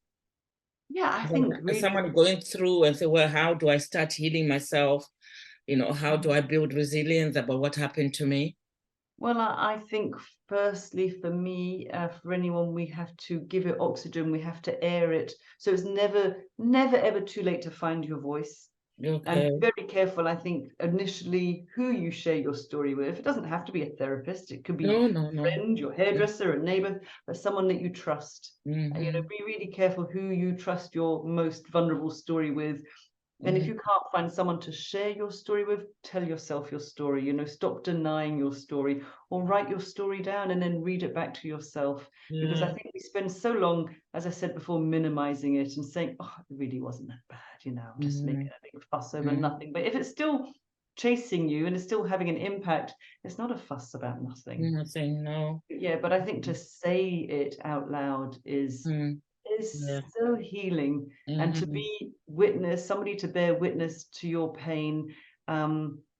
S3: Yeah, I think
S2: As
S3: really,
S2: someone going through and say, well, how do I start healing myself? You know, how do I build resilience about what happened to me?
S3: well, I think firstly, for me, for anyone, we have to give it oxygen. We have to air it. So it's never, ever too late to find your voice. And
S2: Okay.
S3: be very careful, I think, initially, who you share your story with. It doesn't have to be a therapist. It could be
S2: No,
S3: a friend, your hairdresser, a neighbor, but someone that you trust. And, you know, be really careful who you trust your most vulnerable story with. And if you can't find someone to share your story with, tell yourself your story, you know, stop denying your story, or write your story down and then read it back to yourself. Because I think we spend so long, as I said before, minimizing it and saying, oh, it really wasn't that bad, you know, I'm just making a big fuss over nothing. But if it's still chasing you and it's still having an impact, it's not a fuss about nothing.
S2: Nothing, no.
S3: Yeah, but I think to say it out loud is so healing, and to be witness, somebody to bear witness to your pain,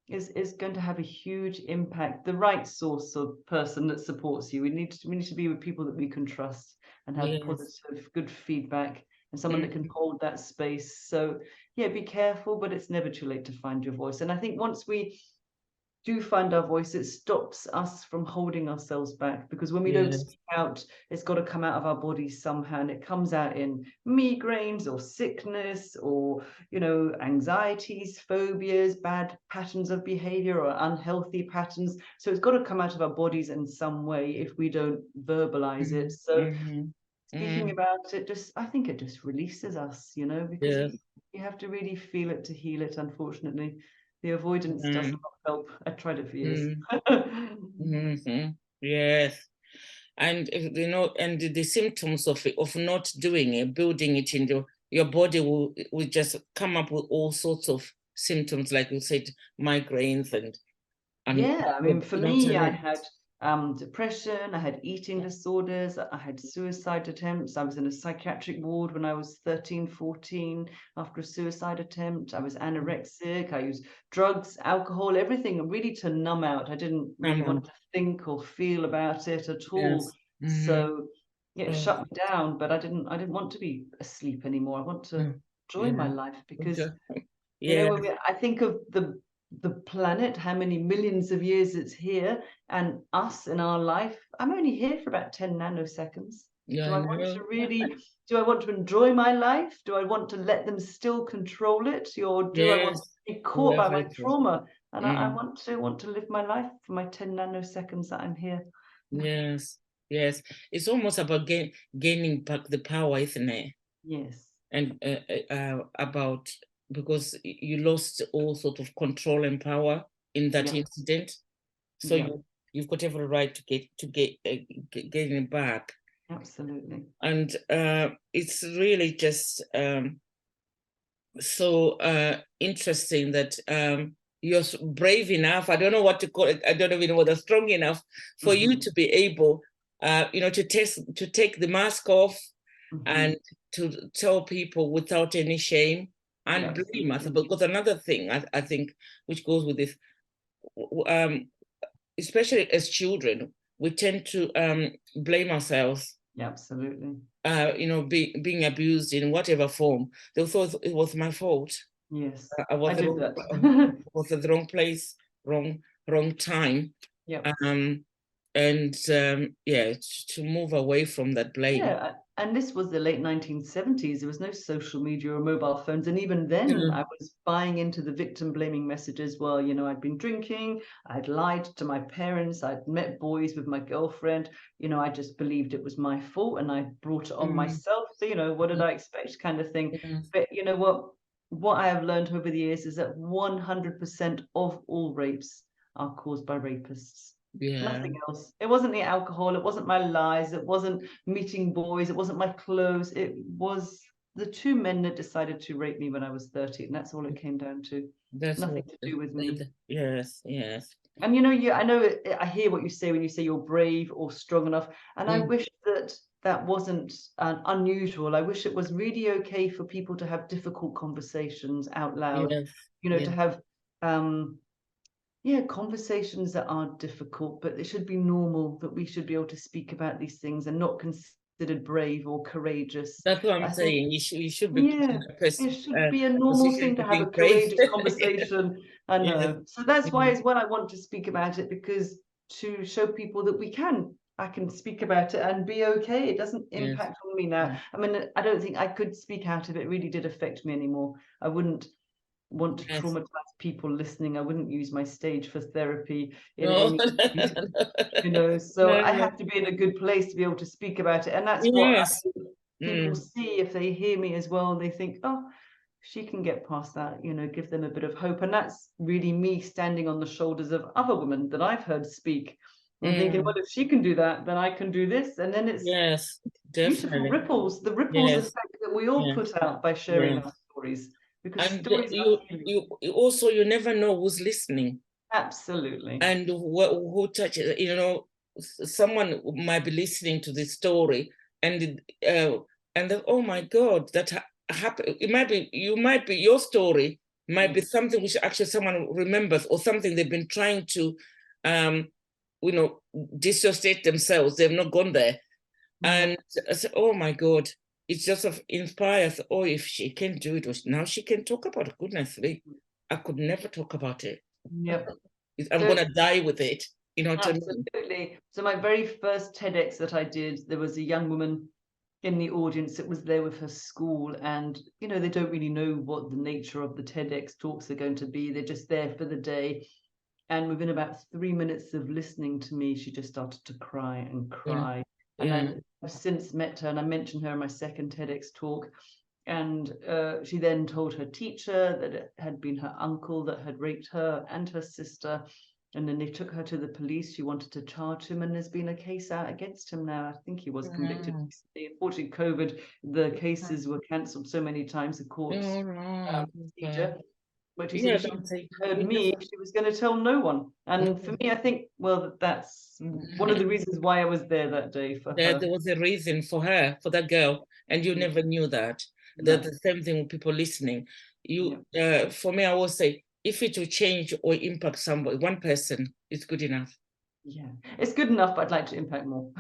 S3: is going to have a huge impact. The right source of person that supports you. We need to be with people that we can trust and have positive, good feedback, and someone that can hold that space. So yeah, be careful, but it's never too late to find your voice. And I think once we do find our voice, it stops us from holding ourselves back, because when we don't speak out, it's got to come out of our bodies somehow, and it comes out in migraines or sickness or, you know, anxieties, phobias, bad patterns of behavior or unhealthy patterns. So it's got to come out of our bodies in some way if we don't verbalize it. So speaking about it, I think it just releases us, you know, because you have to really feel it to heal it, unfortunately. The avoidance does not help. I tried it for years.
S2: Yes. And you know, and the symptoms of not doing it, building it in your body will just come up with all sorts of symptoms, like you said, migraines and
S3: yeah, I mean, for me, I had depression, I had eating disorders, I had suicide attempts. I was in a psychiatric ward when I was 13, 14 after a suicide attempt. I was anorexic, I used drugs, alcohol, everything really to numb out. I didn't really want to think or feel about it at all. So yeah, it shut me down, but I didn't want to be asleep anymore. I want to enjoy my life, because you know, when I think of the planet, how many millions of years it's here, and us in our life, I'm only here for about 10 nanoseconds. Do I want to really, do I want to enjoy my life? Do I want to let them still control it? Or do I want to be caught by my trauma? And I want to live my life for my 10 nanoseconds that I'm here.
S2: Yes. It's almost about gaining back the power, isn't it?
S3: Yes.
S2: And about, because you lost all sort of control and power in that incident, so you've got every right to get it back.
S3: Absolutely.
S2: And it's really just so interesting that you're brave enough, I don't know what to call it, I don't even know whether strong enough for you to be able you know, to take the mask off and to tell people without any shame and blame us. Because another thing I think which goes with this, especially as children, we tend to blame ourselves.
S3: Yeah, absolutely.
S2: You know, being abused in whatever form. They thought it was my fault.
S3: Yes,
S2: I was
S3: did that.
S2: was at the wrong place, wrong time.
S3: Yeah.
S2: And yeah, to move away from that blame.
S3: Yeah, and this was the late 1970s. There was no social media or mobile phones. And even then, I was buying into the victim blaming messages. Well, you know, I'd been drinking, I'd lied to my parents, I'd met boys with my girlfriend. You know, I just believed it was my fault and I brought it on myself. So, you know, what did I expect, kind of thing. But you know what I have learned over the years is that 100% of all rapes are caused by rapists. Nothing else. It wasn't the alcohol, it wasn't my lies, it wasn't meeting boys, it wasn't my clothes, it was the two men that decided to rape me when I was 30, and that's all it came down to.
S2: That's
S3: nothing to do with me.
S2: Yes.
S3: And you know, I know, I hear what you say when you say you're brave or strong enough, and I wish that wasn't unusual. I wish it was really okay for people to have difficult conversations out loud. You know, to have conversations that are difficult, but it should be normal that we should be able to speak about these things and not considered brave or courageous.
S2: That's what I'm saying. You should be.
S3: It should be a normal thing to have a courageous conversation. I know. So that's why as well I want to speak about it, because to show people that I can speak about it and be okay. It doesn't impact on me now. I mean, I don't think I could speak out of it. It really did affect me anymore. I wouldn't want to traumatize people listening. I wouldn't use my stage for therapy in any way, you know, so I have to be in a good place to be able to speak about it. And that's what I think people see if they hear me as well. They think, oh, she can get past that, you know, give them a bit of hope. And that's really me standing on the shoulders of other women that I've heard speak and thinking, well, if she can do that, then I can do this. And then it's
S2: Yes,
S3: beautiful
S2: definitely.
S3: ripples, the ripples
S2: Yes,
S3: effect that we all
S2: yes,
S3: put out by sharing
S2: yes.
S3: our stories, because
S2: And
S3: stories are healing.
S2: you also, you never know who's listening
S3: Absolutely.
S2: and who touches, you know, someone might be listening to this story and then, oh my God, that happened. It might be, your story might be something which actually someone remembers, or something they've been trying to, you know, dissociate themselves. They've not gone there. And I said, oh my God, it just inspires. Oh, if she can do it, now she can talk about it. Goodness me, I could never talk about it.
S3: Yep.
S2: I'm
S3: So-
S2: gonna die with it. You know what I mean?
S3: Absolutely. So my very first TEDx that I did, there was a young woman in the audience that was there with her school, and you know, they don't really know what the nature of the TEDx talks are going to be. They're just there for the day. And within about 3 minutes of listening to me, she just started to cry and cry. And then I've since met her, and I mentioned her in my second TEDx talk. And she then told her teacher that it had been her uncle that had raped her and her sister. And then they took her to the police. She wanted to charge him, and there's been a case out against him now. I think he was convicted recently. Unfortunately, COVID, the cases were cancelled so many times, the court's procedure. But she said if she heard me, she was going to tell no one. And for me, I think, well, that's one of the reasons why I was there that day for her.
S2: There was a reason for her, for that girl, and you never knew that.
S3: No.
S2: The same thing with people listening. For me, I always say, if it will change or impact somebody, one person, is good enough.
S3: Yeah, it's good enough, but I'd like to impact more.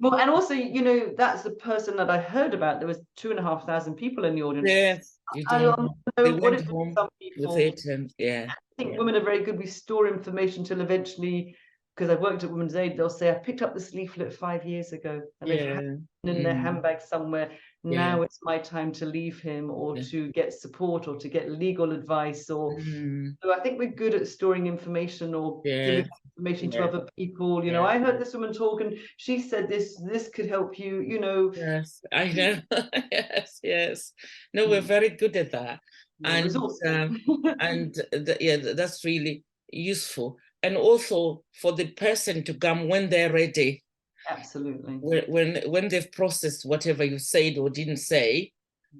S3: Well, and also, you know, that's the person that I heard about. There was 2,500 people in the audience.
S2: Yes, you
S3: I
S2: don't
S3: don't
S2: know. They
S3: know what
S2: went
S3: it is for
S2: home
S3: some
S2: with
S3: people.
S2: it, and
S3: I think women are very good. We store information till eventually, because I've worked at Women's Aid, they'll say, I picked up this leaflet 5 years ago, and they've had it in their handbag somewhere. Now it's my time to leave him, or to get support, or to get legal advice. Or so I think we're good at storing information, or giving information to other people. You know, I heard this woman talk, and she said this could help you, you know.
S2: Yes, I know. yes. No, we're very good at that. And that's really useful. And also for the person to come when they're ready.
S3: Absolutely.
S2: When they've processed whatever you said or didn't say,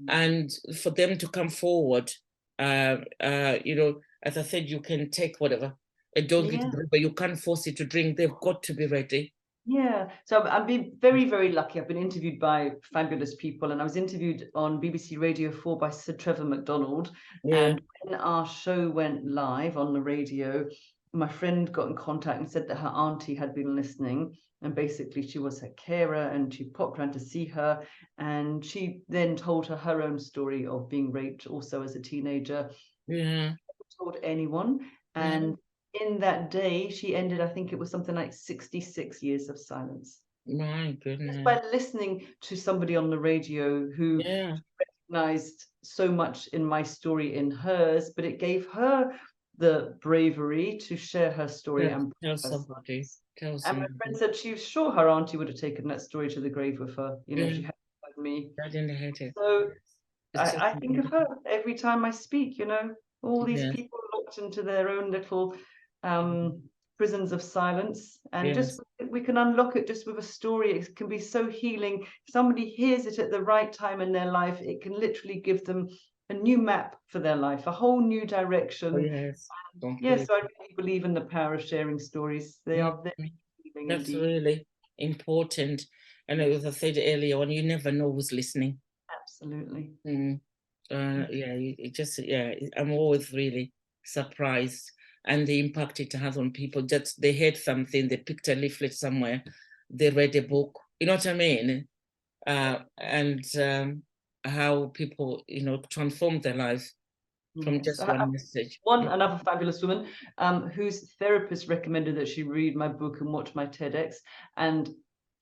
S2: and for them to come forward. You know, as I said, you can take whatever. A dog, but you can't force it to drink. They've got to be ready.
S3: Yeah, so I've been very, very lucky. I've been interviewed by fabulous people, and I was interviewed on BBC Radio 4 by Sir Trevor MacDonald. And when our show went live on the radio, my friend got in contact and said that her auntie had been listening, and basically she was her carer, and she popped around to see her, and she then told her own story of being raped also as a teenager.
S2: Yeah.
S3: Told anyone, and in that day, she ended, I think it was something like 66 years of silence.
S2: My goodness.
S3: Just by listening to somebody on the radio who recognized so much in my story in hers, but it gave her the bravery to share her story and
S2: tell somebody.
S3: And my friend said she was sure her auntie would have taken that story to the grave with her, you know, if she had heard me.
S2: I didn't hate it.
S3: So I think of her every time I speak, you know, all these people locked into their own little prisons of silence, and just we can unlock it just with a story. It can be so healing. If somebody hears it at the right time in their life, it can literally give them a new map for their life, a whole new direction. So I really believe in the power of sharing stories. They are very healing.
S2: That's
S3: indeed.
S2: really important. And as I said earlier on, you never know who's listening.
S3: Absolutely.
S2: I'm always really surprised, and the impact it has on people. Just they heard something, they picked a leaflet somewhere, they read a book, you know what I mean? And how people, you know, transform their lives from just one message.
S3: Another fabulous woman whose therapist recommended that she read my book and watch my TEDx, and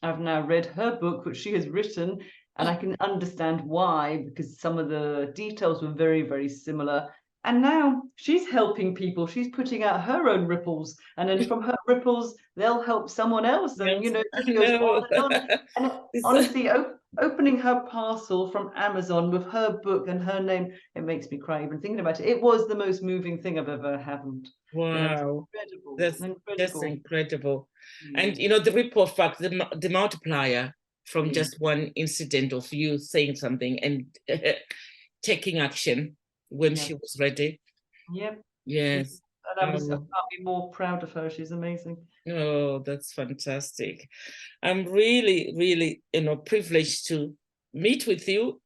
S3: I've now read her book, which she has written, and I can understand why, because some of the details were very, very similar. And now she's helping people. She's putting out her own ripples, and then from her ripples, they'll help someone else. And
S2: Yes,
S3: it
S2: I
S3: just goes
S2: know.
S3: on and on. And
S2: It's-
S3: honestly, opening her parcel from Amazon with her book and her name, it makes me cry even thinking about it. It was the most moving thing I've ever happened.
S2: Wow,
S3: Incredible.
S2: that's
S3: Incredible.
S2: incredible. And the ripple effect, the multiplier from
S3: Yeah.
S2: just one incident of you saying something and taking action when
S3: Yeah.
S2: she was ready.
S3: Yep.
S2: Yes.
S3: And I can't be more proud of her. She's amazing.
S2: Oh, that's fantastic. I'm really, really, privileged to meet with you.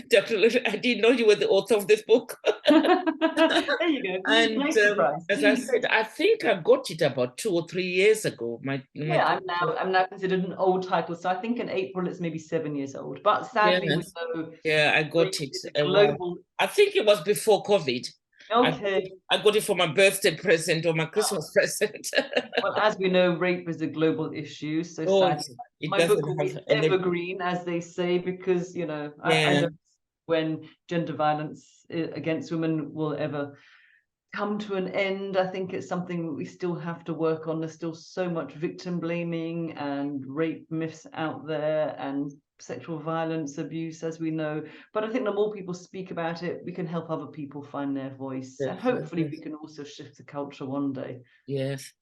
S2: Dr. I didn't know you were the author of this book.
S3: There you go.
S2: And
S3: Nice surprise.
S2: as I said, I think I got it about 2 or 3 years ago.
S3: Yeah, I'm now considered an old title, so I think in April it's maybe 7 years old. But sadly,
S2: Yes.
S3: we know.
S2: Yeah, I got it.
S3: It's a global.
S2: I think it was before COVID.
S3: Okay.
S2: I got it for my birthday present or my Christmas present.
S3: Well, as we know, rape is a global issue. So sadly, my book will be evergreen, as they say, because I don't know when gender violence against women will ever come to an end. I think it's something that we still have to work on. There's still so much victim blaming and rape myths out there, and sexual violence, abuse, as we know. But I think the more people speak about it, we can help other people find their voice. And hopefully we can also shift the culture one day.
S2: Yes.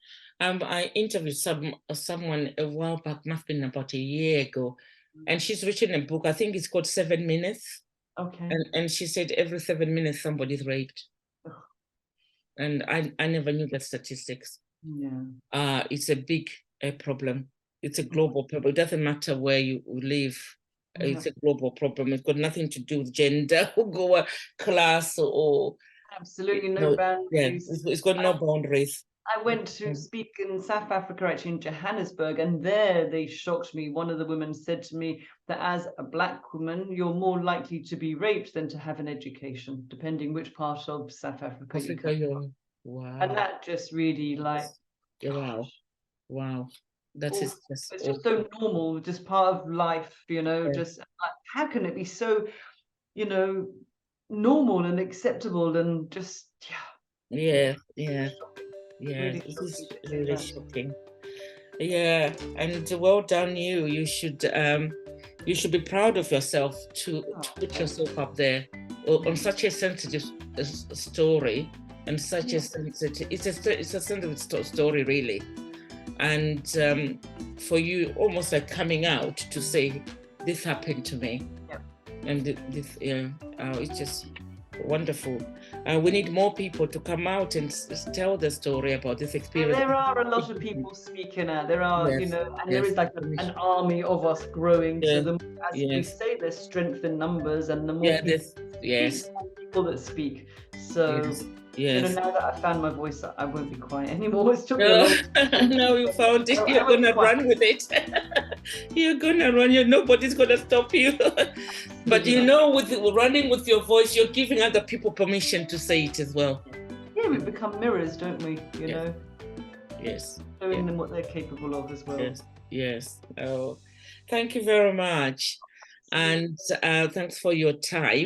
S2: I interviewed someone a while back, must have been about a year ago, and she's written a book. I think it's called 7 Minutes.
S3: Okay.
S2: And she said every 7 minutes somebody's raped. And I never knew the statistics.
S3: Yeah.
S2: It's a big problem. It's a global problem. It doesn't matter where you live. It's a global problem. It's got nothing to do with gender or class or
S3: absolutely no boundaries.
S2: Yeah, it's got no boundaries.
S3: I went to speak in South Africa, actually in Johannesburg, and there they shocked me. One of the women said to me that as a Black woman, you're more likely to be raped than to have an education, depending which part of South Africa you come from.
S2: Wow.
S3: And that just really
S2: wow. That is just
S3: it's just so normal, just part of life, just how can it be so, normal and acceptable and just
S2: This is really shocking. Yeah, and well done you. You should be proud of yourself to put yourself up there on such a sensitive story and such a sensitive. It's a sensitive story, really, and for you almost like coming out to say this happened to me, and this it's just wonderful. We need more people to come out and tell the story about this experience.
S3: There are a lot of people speaking out. There are, and there is like an army of us growing. So as we say, there's strength in numbers, and the more people that speak. So now that I found my voice, I won't be quiet anymore. It's took me a long
S2: No, you found it. You're gonna run with it. You're gonna run. Nobody's gonna stop you. But with running with your voice, you're giving other people permission to say it as well.
S3: Yeah, we become mirrors, don't we? You know.
S2: Yes.
S3: Showing them what they're capable of as well.
S2: Yes. Oh, thank you very much, and thanks for your time.